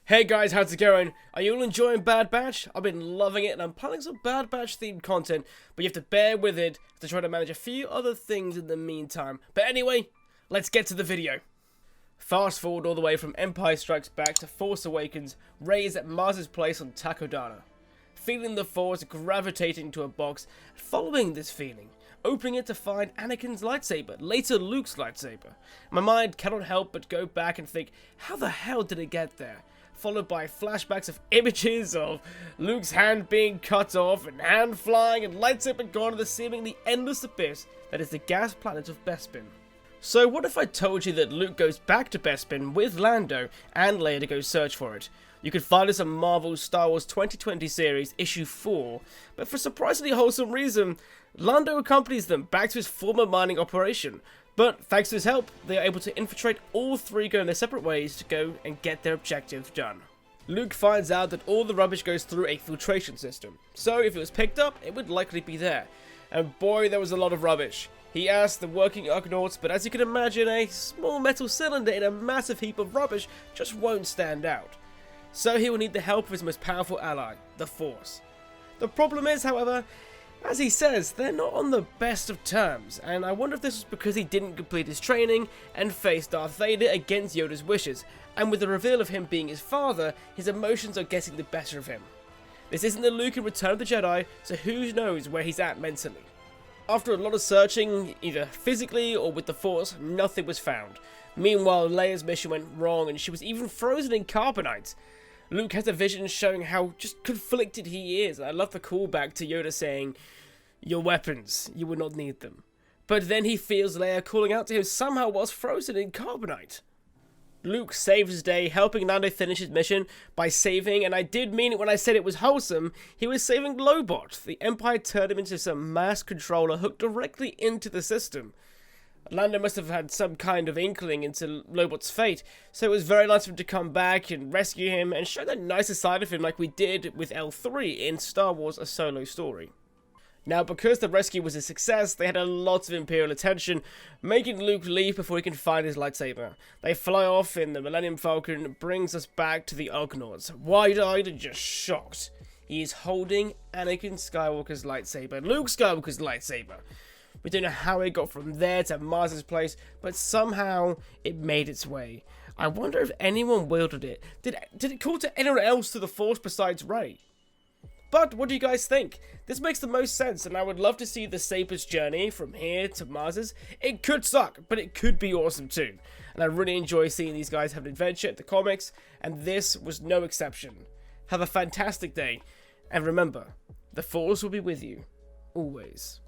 Hey guys, how's it going? Are you all enjoying Bad Batch? I've been loving it and I'm planning some Bad Batch themed content, but you have to bear with it to try to manage a few other things in the meantime. But anyway, let's get to the video. Fast forward all the way from Empire Strikes Back to Force Awakens, Rey is at Mars's place on Takodana. Feeling the Force gravitating to a box, following this feeling, opening it to find Anakin's lightsaber, later Luke's lightsaber. My mind cannot help but go back and think, how the hell did it get there? Followed by flashbacks of images of Luke's hand being cut off and hand flying and lightsaber gone to the seemingly endless abyss that is the gas planet of Bespin. So what if I told you that Luke goes back to Bespin with Lando and Leia to go search for it? You can find us on Marvel's Star Wars 2020 series issue 4, but for a surprisingly wholesome reason, Lando accompanies them back to his former mining operation. But thanks to his help, they are able to infiltrate all three going their separate ways to go and get their objective done. Luke finds out that all the rubbish goes through a filtration system, so if it was picked up, it would likely be there. And boy, there was a lot of rubbish. He asked the working Ugnaughts, but as you can imagine, a small metal cylinder in a massive heap of rubbish just won't stand out. So he will need the help of his most powerful ally, the Force. The problem is, however, as he says, they're not on the best of terms, and I wonder if this was because he didn't complete his training and face Darth Vader against Yoda's wishes, and with the reveal of him being his father, his emotions are getting the better of him. This isn't the Luke in Return of the Jedi, so who knows where he's at mentally. After a lot of searching, either physically or with the Force, nothing was found. Meanwhile, Leia's mission went wrong and she was even frozen in carbonite. Luke has a vision showing how just conflicted he is. I love the callback to Yoda saying, "Your weapons, you will not need them." But then he feels Leia calling out to him somehow whilst frozen in carbonite. Luke saves his day, helping Lando finish his mission by saving, and I did mean it when I said it was wholesome, he was saving Lobot. The Empire turned him into some mass controller hooked directly into the system. Lando must have had some kind of inkling into Lobot's fate, so it was very nice of him to come back and rescue him and show that nicer side of him like we did with L3 in Star Wars: A Solo Story. Now, because the rescue was a success, they had a lot of Imperial attention, making Luke leave before he can find his lightsaber. They fly off in the Millennium Falcon, brings us back to the Ugnaughts, wide-eyed and just shocked. He is holding Anakin Skywalker's lightsaber, Luke Skywalker's lightsaber. We don't know how it got from there to Mars's place, but somehow it made its way. I wonder if anyone wielded it. Did it call to anyone else to the Force besides Rey? But what do you guys think? This makes the most sense, and I would love to see the Saber's journey from here to Mars's. It could suck, but it could be awesome too. And I really enjoy seeing these guys have an adventure at the comics, and this was no exception. Have a fantastic day, and remember, the Force will be with you, always.